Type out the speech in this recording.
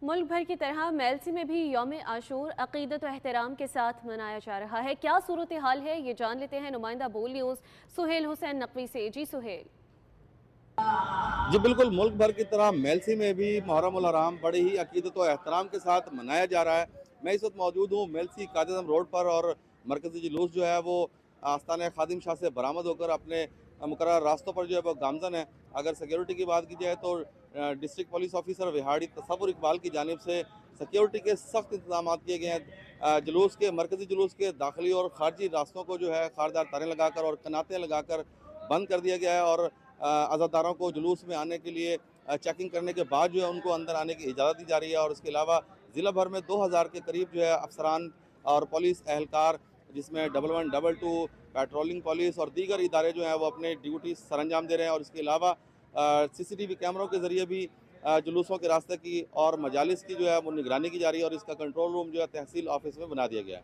मुल्क भर की तरह मेलसी में भी यौम आशूर अकीदत व एहतराम के साथ मनाया जा रहा है। क्या सूरत हाल है, ये जान लेते हैं नुमाइंदा बोल न्यूज़ सुहेल हुसैन नकवी से। जी सुहेल। जी बिल्कुल, मुल्क भर की तरह मेलसी में भी मुहर्रम उल हराम बड़े ही अकीदत व एहतराम के साथ मनाया जा रहा है। मैं इस वक्त मौजूद हूँ मेलसी कायद-ए-आज़म रोड पर और मरकज़ी जुलूस जो है वो आस्तान खादिम शाह से बरामद होकर अपने मुकर्रर रास्तों पर जो है वो गामज़न है। अगर सिक्योरिटी की बात की जाए तो district police officer Vehari Tasawwur Iqbal की जानिब से सिक्योरिटी के सख्त इंतजाम किए गए हैं। जुलूस के मरकज़ी जुलूस के दाखिली और खारजी रास्तों को जो है खारदार तारें लगाकर और कनातें लगाकर बंद कर दिया गया है और अज़ादारों को जुलूस में आने के लिए चेकिंग करने के बाद जो है उनको अंदर आने की इजाज़त दी जा रही है। और इसके अलावा ज़िला भर में 2000 के करीब जो है अफसरान और पुलिस एहलकार, जिसमें 1112 पेट्रोलिंग पुलिस और दीगर इदारे जो हैं वो अपने ड्यूटी सरअंजाम दे रहे हैं। और इसके अलावा CCTV कैमरों के ज़रिए भी जुलूसों के रास्ते की और मजालिस की जो है वो निगरानी की जा रही है और इसका कंट्रोल रूम जो है तहसील ऑफिस में बना दिया गया है।